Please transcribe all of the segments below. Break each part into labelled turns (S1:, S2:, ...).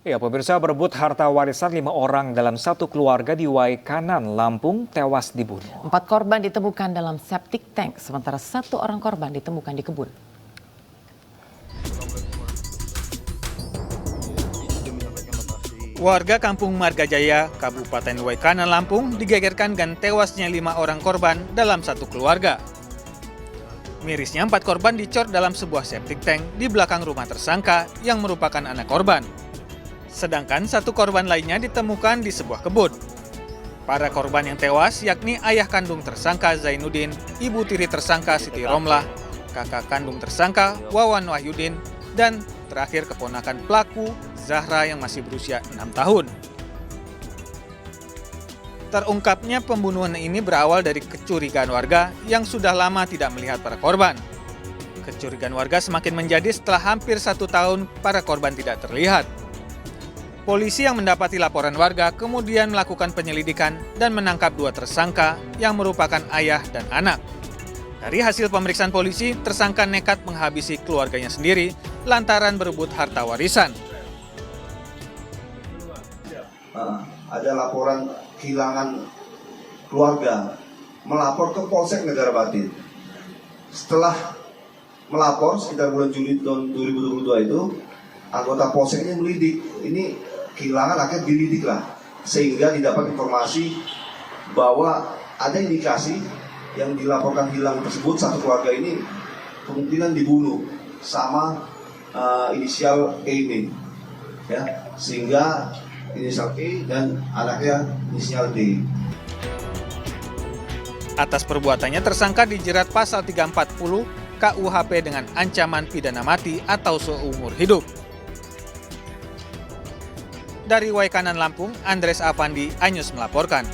S1: Ya, pemirsa, berebut harta warisan 5 orang dalam satu keluarga di Waikanan, Lampung, tewas dibunuh.
S2: 4 korban ditemukan dalam septic tank, sementara 1 orang korban ditemukan di kebun.
S3: Warga Kampung Margajaya, Kabupaten Waikanan, Lampung, digegerkan dengan tewasnya 5 orang korban dalam satu keluarga. Mirisnya 4 korban dicor dalam sebuah septic tank di belakang rumah tersangka yang merupakan anak korban. Sedangkan 1 korban lainnya ditemukan di sebuah kebun. Para korban yang tewas yakni ayah kandung tersangka Zainuddin, ibu tiri tersangka Siti Romlah, kakak kandung tersangka Wawan Wahyudin, dan terakhir keponakan pelaku Zahra yang masih berusia 6 tahun. Terungkapnya pembunuhan ini berawal dari kecurigaan warga yang sudah lama tidak melihat para korban. Kecurigaan warga semakin menjadi setelah hampir 1 tahun para korban tidak terlihat. Polisi yang mendapati laporan warga kemudian melakukan penyelidikan dan menangkap 2 tersangka yang merupakan ayah dan anak. Dari hasil pemeriksaan polisi, tersangka nekat menghabisi keluarganya sendiri lantaran berebut harta warisan.
S4: Ada laporan kehilangan keluarga, melapor ke Polsek Negara Batin. Setelah melapor sekitar bulan Juli tahun 2022 itu, anggota Polseknya melidik. Ini kehilangan, akhirnya dilidik lah, sehingga didapat informasi bahwa ada indikasi yang dilaporkan hilang tersebut, satu keluarga ini kemungkinan dibunuh sama inisial E ini, ya, sehingga inisial E dan anaknya inisial D.
S3: Atas perbuatannya tersangka dijerat pasal 340 KUHP dengan ancaman pidana mati atau seumur hidup. Dari Waikanan, Lampung, Andres Avandi, Anyus melaporkan.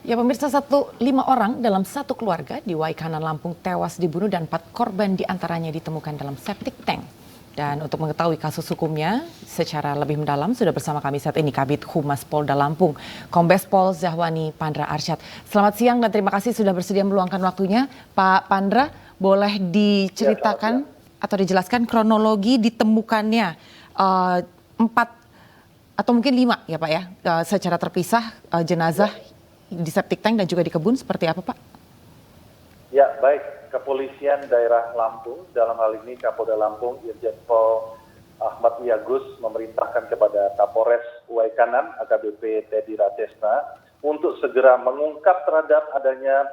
S2: Ya pemirsa, 5 orang dalam satu keluarga di Waikanan, Lampung tewas dibunuh dan 4 korban diantaranya ditemukan dalam septic tank. Dan untuk mengetahui kasus hukumnya secara lebih mendalam sudah bersama kami saat ini Kabid Humas Polda Lampung, Kombes Pol Zahwani Pandra Arsyad. Selamat siang dan terima kasih sudah bersedia meluangkan waktunya. Pak Pandra, boleh diceritakan atau dijelaskan kronologi ditemukannya 4 atau mungkin 5 ya Pak ya, secara terpisah jenazah di septic tank dan juga di kebun, seperti apa Pak?
S5: Ya, baik. Kepolisian daerah Lampung, dalam hal ini Kapolda Lampung, Irjen Pol Ahmad Wiyagus memerintahkan kepada Kapolres Waikanan, AKBP Teddy Ratesna, untuk segera mengungkap terhadap adanya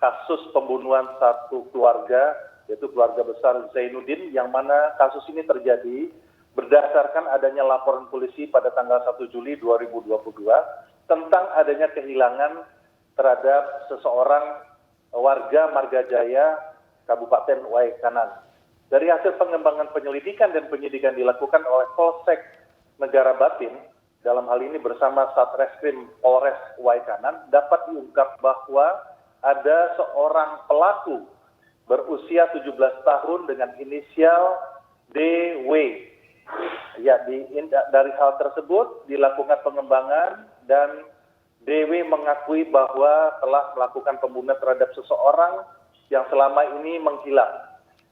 S5: kasus pembunuhan satu keluarga, yaitu keluarga besar Zainuddin, yang mana kasus ini terjadi berdasarkan adanya laporan polisi pada tanggal 1 Juli 2022 tentang adanya kehilangan terhadap seseorang warga Margajaya, Kabupaten Waikanan. Dari hasil pengembangan penyelidikan dan penyidikan dilakukan oleh Polsek Negara Batin, dalam hal ini bersama Satreskrim Polres Waikanan, dapat diungkap bahwa ada seorang pelaku berusia 17 tahun dengan inisial DW. Ya, dari hal tersebut dilakukan pengembangan dan DW mengakui bahwa telah melakukan pembunuhan terhadap seseorang yang selama ini menghilang.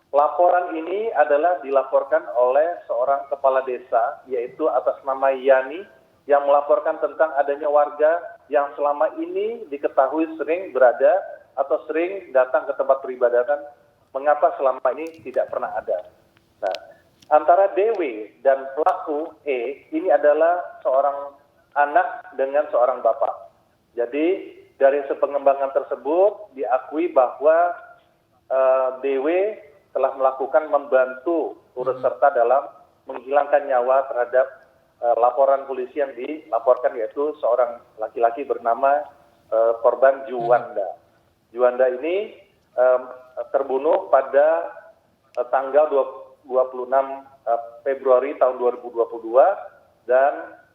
S5: Laporan ini adalah dilaporkan oleh seorang kepala desa, yaitu atas nama Yani, yang melaporkan tentang adanya warga yang selama ini diketahui sering berada atau sering datang ke tempat peribadatan, mengapa selama ini tidak pernah ada. Nah, antara DW dan pelaku E ini adalah seorang anak dengan seorang bapak. Jadi dari hasil pengembangan tersebut diakui bahwa DW telah melakukan membantu turut serta dalam menghilangkan nyawa terhadap laporan polisi yang dilaporkan, yaitu seorang laki-laki bernama korban Juwanda. Juwanda ini terbunuh pada tanggal 26 Februari tahun 2022 dan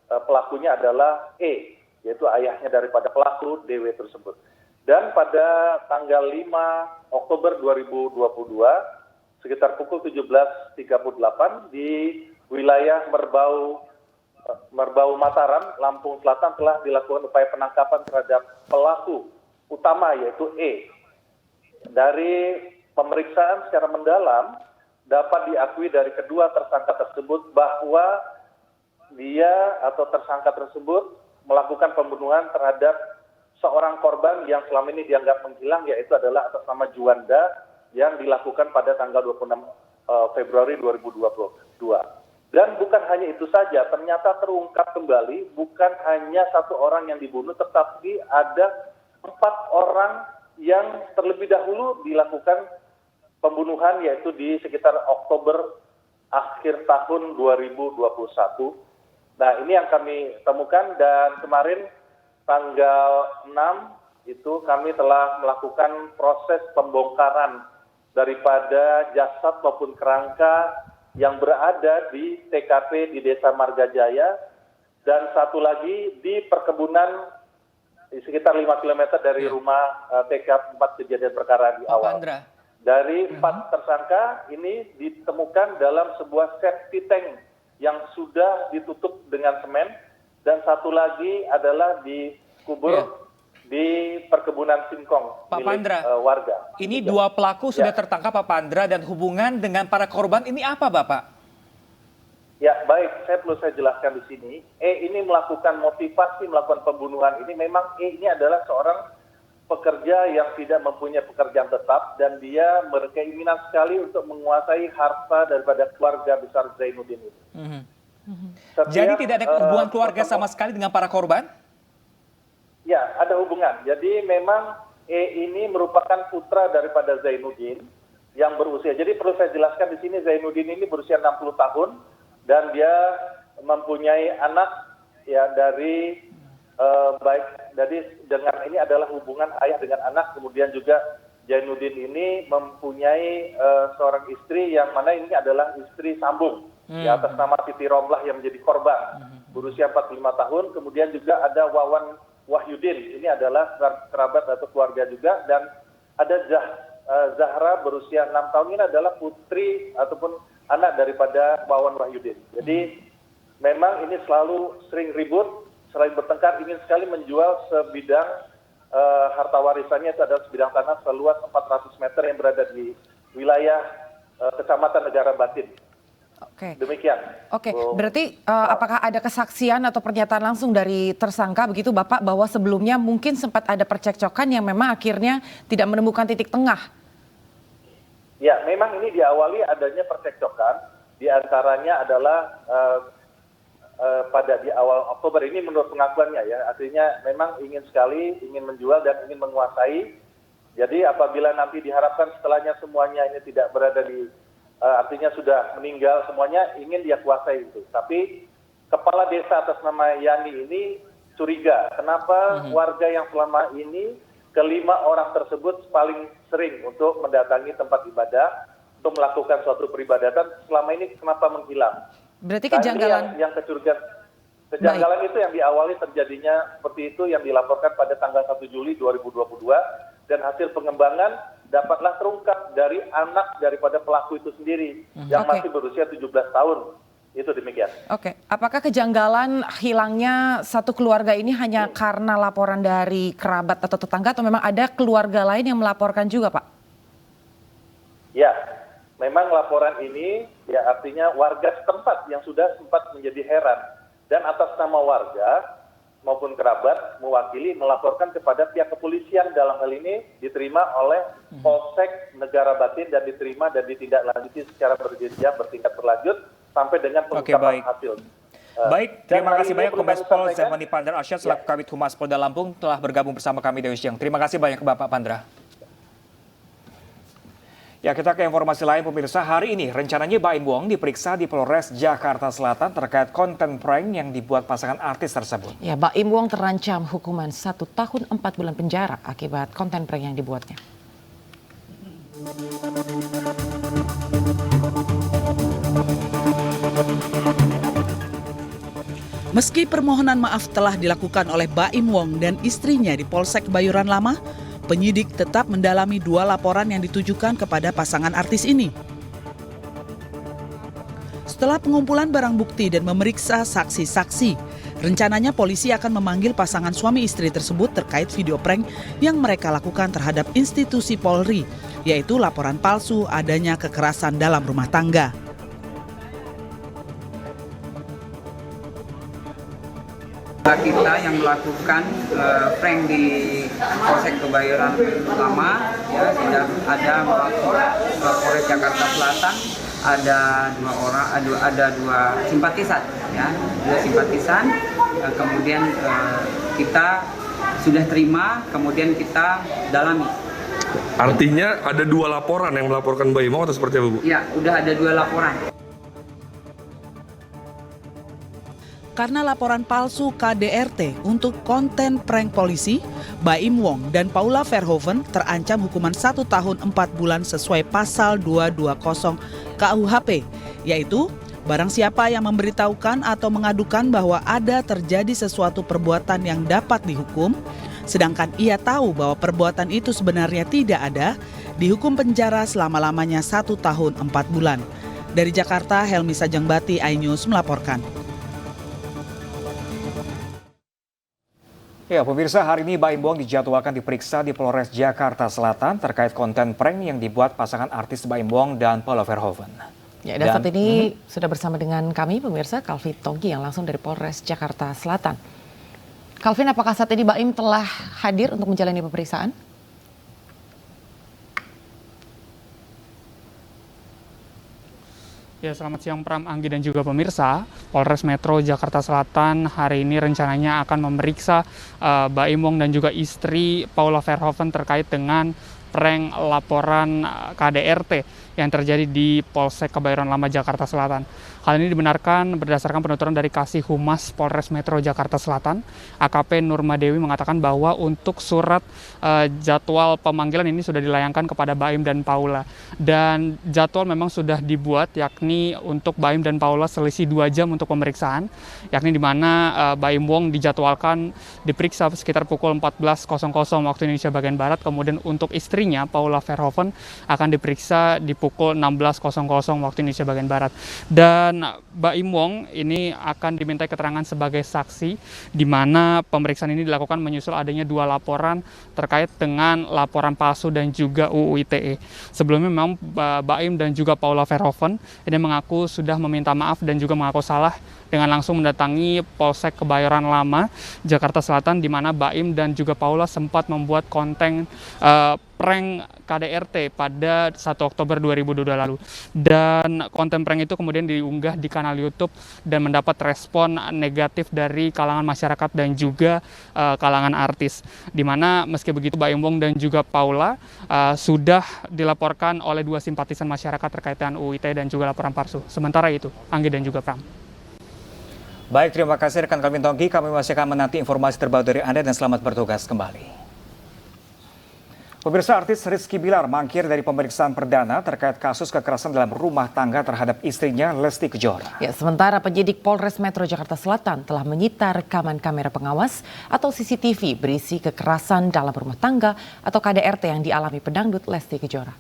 S5: pelakunya adalah E, yaitu ayahnya daripada pelaku DW tersebut. Dan pada tanggal 5 Oktober 2022, sekitar pukul 17.38 di wilayah Merbau Mataram, Lampung Selatan telah dilakukan upaya penangkapan terhadap pelaku utama yaitu E. Dari pemeriksaan secara mendalam dapat diakui dari kedua tersangka tersebut bahwa dia atau tersangka tersebut melakukan pembunuhan terhadap seorang korban yang selama ini dianggap menghilang, yaitu adalah atas nama Juanda, yang dilakukan pada tanggal 26 Februari 2022. Dan bukan hanya itu saja, ternyata terungkap kembali bukan hanya satu orang yang dibunuh, tetapi ada 4 orang yang terlebih dahulu dilakukan pembunuhan, yaitu di sekitar Oktober akhir tahun 2021. Nah, ini yang kami temukan, dan kemarin tanggal 6 itu kami telah melakukan proses pembongkaran daripada jasad maupun kerangka yang berada di TKP di Desa Margajaya, dan satu lagi di perkebunan di sekitar 5 km dari rumah TKP tempat kejadian perkara di awal.
S6: Pandra.
S5: Dari 4 tersangka ini ditemukan dalam sebuah safety tank yang sudah ditutup dengan semen, dan satu lagi adalah dikubur di perkebunan singkong
S6: Pak
S5: milik
S6: Pandra,
S5: warga.
S6: ini 2 pelaku sudah tertangkap Pak Pandra, dan hubungan dengan para korban ini apa Bapak?
S5: Ya, baik, saya perlu jelaskan di sini. Ini melakukan motivasi melakukan pembunuhan ini, memang ini adalah seorang pekerja yang tidak mempunyai pekerjaan tetap, dan dia berkeinginan sekali untuk menguasai harta daripada keluarga besar Zainuddin ini.
S6: Jadi tidak ada hubungan keluarga sama sekali dengan para korban?
S5: Ya, ada hubungan. Jadi memang ini merupakan putra daripada Zainuddin yang berusia. Jadi perlu saya jelaskan di sini, Zainuddin ini berusia 60 tahun dan dia mempunyai anak ya dari dengan ini adalah hubungan ayah dengan anak. Kemudian juga Zainuddin ini mempunyai seorang istri yang mana ini adalah istri sambung ya, atas nama Siti Romlah yang menjadi korban berusia 45 tahun. Kemudian juga ada Wawan Wahyudin, ini adalah kerabat atau keluarga juga, dan ada Zahra berusia 6 tahun, ini adalah putri ataupun anak daripada Wawan Wahyudin. Jadi memang ini selalu sering ribut, selain bertengkar, ingin sekali menjual sebidang harta warisannya, itu adalah sebidang tanah seluas 400 meter yang berada di wilayah Kecamatan Negara Batin.
S2: Oke.
S5: Demikian.
S2: Oke, berarti apakah ada kesaksian atau pernyataan langsung dari tersangka begitu Bapak, bahwa sebelumnya mungkin sempat ada percekcokan yang memang akhirnya tidak menemukan titik tengah?
S5: Ya, memang ini diawali adanya percekcokan, di antaranya adalah pada di awal Oktober ini menurut pengakuannya ya, artinya memang ingin sekali, ingin menjual dan ingin menguasai. Jadi apabila nanti diharapkan setelahnya semuanya ini tidak berada di artinya sudah meninggal semuanya, ingin dia kuasai itu. Tapi kepala desa atas nama Yani ini curiga, kenapa warga yang selama ini kelima orang tersebut paling sering untuk mendatangi tempat ibadah untuk melakukan suatu peribadatan, selama ini kenapa menghilang?
S2: Berarti kejanggalan
S5: yang kejanggalan itu yang diawali terjadinya seperti itu, yang dilaporkan pada tanggal 1 Juli 2022, dan hasil pengembangan dapatlah terungkap dari anak daripada pelaku itu sendiri yang masih berusia 17 tahun. Itu demikian.
S2: Oke, apakah kejanggalan hilangnya satu keluarga ini hanya karena laporan dari kerabat atau tetangga, atau memang ada keluarga lain yang melaporkan juga, Pak?
S5: Ya, memang laporan ini ya artinya warga setempat yang sudah sempat menjadi heran, dan atas nama warga maupun kerabat mewakili melaporkan kepada pihak kepolisian, dalam hal ini diterima oleh Polsek Negara Batin dan diterima dan ditindaklanjuti secara berjenjang bertingkat berlanjut sampai dengan pengungkapan hasil.
S1: Baik, terima kasih banyak Kombes Pol Zahmani Pandra Arsyad selaku Kabid Humas Polda Lampung telah bergabung bersama kami di Siang. Terima kasih banyak Bapak Pandra. Ya, kita ke informasi lain pemirsa. Hari ini rencananya Baim Wong diperiksa di Polres Jakarta Selatan terkait konten prank yang dibuat pasangan artis tersebut.
S2: Ya, Baim Wong terancam hukuman 1 tahun 4 bulan penjara akibat konten prank yang dibuatnya.
S7: Meski permohonan maaf telah dilakukan oleh Baim Wong dan istrinya di Polsek Kebayoran Lama, penyidik tetap mendalami 2 laporan yang ditujukan kepada pasangan artis ini. Setelah pengumpulan barang bukti dan memeriksa saksi-saksi, Rencananya polisi akan memanggil pasangan suami istri tersebut terkait video prank yang mereka lakukan terhadap institusi Polri, yaitu laporan palsu adanya kekerasan dalam rumah tangga.
S8: Kita yang melakukan prank di Polsek Kebayoran Lama, ya, sudah ada melapor ke Polres Jakarta Selatan, ada dua simpatisan, ya, kemudian kita sudah terima, kemudian kita dalami.
S9: Artinya ada 2 laporan yang melaporkan Mbak Imong atau seperti apa, Bu?
S8: Ya, udah ada 2 laporan.
S7: Karena laporan palsu KDRT untuk konten prank polisi, Baim Wong dan Paula Verhoeven terancam hukuman 1 tahun 4 bulan sesuai pasal 220 KUHP, yaitu barang siapa yang memberitahukan atau mengadukan bahwa ada terjadi sesuatu perbuatan yang dapat dihukum, sedangkan ia tahu bahwa perbuatan itu sebenarnya tidak ada, dihukum penjara selama-lamanya 1 tahun 4 bulan. Dari Jakarta, Helmi Sajangbati, iNews melaporkan.
S1: Ya, pemirsa, hari ini Baim Wong dijadwalkan diperiksa di Polres Jakarta Selatan terkait konten prank yang dibuat pasangan artis Baim Wong dan Paula Verhoeven.
S2: Ya, dan saat ini sudah bersama dengan kami, pemirsa, Calvin Tongki yang langsung dari Polres Jakarta Selatan. Calvin, apakah saat ini Baim telah hadir untuk menjalani pemeriksaan?
S10: Ya, selamat siang Pram, Anggi dan juga pemirsa. Polres Metro Jakarta Selatan hari ini rencananya akan memeriksa Baim Wong dan juga istri Paula Verhoeven terkait dengan prank laporan KDRT yang terjadi di Polsek Kebayoran Lama Jakarta Selatan. Hal ini dibenarkan berdasarkan penuturan dari Kasih Humas Polres Metro Jakarta Selatan, AKP Nurmadewi, mengatakan bahwa untuk surat jadwal pemanggilan ini sudah dilayangkan kepada Baim dan Paula. Dan jadwal memang sudah dibuat, yakni untuk Baim dan Paula selisih 2 jam untuk pemeriksaan, yakni di mana Baim Wong dijadwalkan diperiksa sekitar pukul 14.00 waktu Indonesia bagian Barat, kemudian untuk istrinya Paula Verhoeven akan diperiksa di pukul 16.00 waktu Indonesia bagian Barat. Dan Baim Wong ini akan dimintai keterangan sebagai saksi, di mana pemeriksaan ini dilakukan menyusul adanya 2 laporan terkait dengan laporan palsu dan juga UU ITE. Sebelumnya memang Baim dan juga Paula Verhoeven ini mengaku sudah meminta maaf dan juga mengaku salah dengan langsung mendatangi Polsek Kebayoran Lama Jakarta Selatan, di mana Baim dan juga Paula sempat membuat konten prank KDRT pada 1 Oktober 2022 lalu. Dan konten prank itu kemudian diunggah di kanal YouTube dan mendapat respon negatif dari kalangan masyarakat dan juga kalangan artis. Di mana meski begitu Baim Wong dan juga Paula sudah dilaporkan oleh 2 simpatisan masyarakat terkait dengan UU ITE dan juga laporan palsu. Sementara itu, Anggi dan juga Pram.
S1: Baik, terima kasih rekan Calvin Tongki. Kami masih akan menanti informasi terbaru dari Anda dan selamat bertugas kembali. Pemirsa, artis Rizky Bilar mangkir dari pemeriksaan perdana terkait kasus kekerasan dalam rumah tangga terhadap istrinya Lesti Kejora.
S2: Ya, sementara penyidik Polres Metro Jakarta Selatan telah menyita rekaman kamera pengawas atau CCTV berisi kekerasan dalam rumah tangga atau KDRT yang dialami pedangdut Lesti Kejora.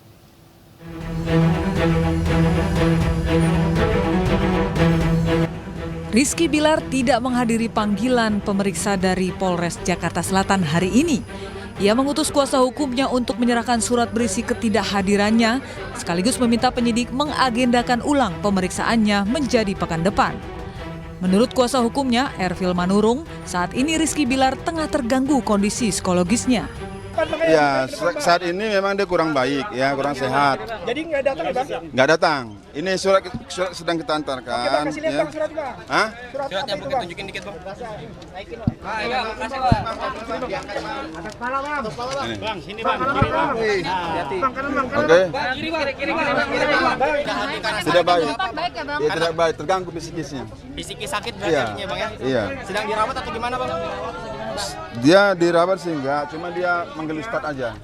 S11: Rizky Bilar tidak menghadiri panggilan pemeriksa dari Polres Jakarta Selatan hari ini. Ia mengutus kuasa hukumnya untuk menyerahkan surat berisi ketidakhadirannya, sekaligus meminta penyidik mengagendakan ulang pemeriksaannya menjadi pekan depan. Menurut kuasa hukumnya, Ervil Manurung, saat ini Rizky Bilar tengah terganggu kondisi psikologisnya.
S12: Ya, saat ini memang dia kurang baik, ya, kurang sehat. Jadi nggak datang ya, Bang? Nggak datang. Ini surat sedang kita antarkan. Oke, Bang, kasih lihat, ya. Bang, surat, Bang. Hah? Suratnya Bang, tunjukin dikit, Bang. Naikin, Bang. Ayo, kasih, Bang. Atas kepala, Bang. Bang, sini, Bang. Kiri, Bang. Hati-hati. Bang, kanan, Bang. Oke. Kiri, Bang. Kiri, Bang. Tidak baik. Ya, tidak baik, terganggu psikisnya. Psikis sakit berarti artinya, Bang, ya? Iya. Sedang dirawat atau gimana, Bang? Dia dirawat sih enggak, cuma dia menggelistat aja.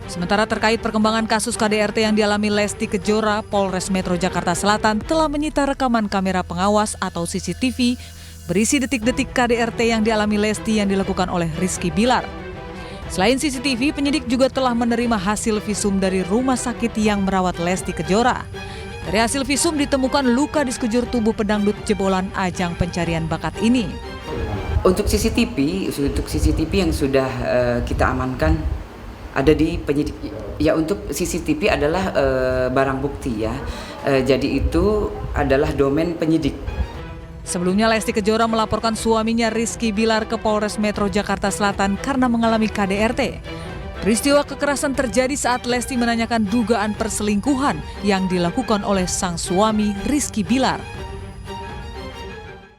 S11: Sementara terkait perkembangan kasus KDRT yang dialami Lesti Kejora, Polres Metro Jakarta Selatan telah menyita rekaman kamera pengawas atau CCTV berisi detik-detik KDRT yang dialami Lesti yang dilakukan oleh Rizky Bilar. Selain CCTV, penyidik juga telah menerima hasil visum dari rumah sakit yang merawat Lesti Kejora. Dari hasil visum ditemukan luka di sekujur tubuh pedangdut jebolan ajang pencarian bakat ini.
S8: Untuk CCTV yang sudah kita amankan ada di penyidik. Ya, untuk CCTV adalah barang bukti ya. Jadi itu adalah domain penyidik.
S11: Sebelumnya Lesti Kejora melaporkan suaminya Rizky Bilar ke Polres Metro Jakarta Selatan karena mengalami KDRT. Peristiwa kekerasan terjadi saat Lesti menanyakan dugaan perselingkuhan yang dilakukan oleh sang suami Rizky Bilar.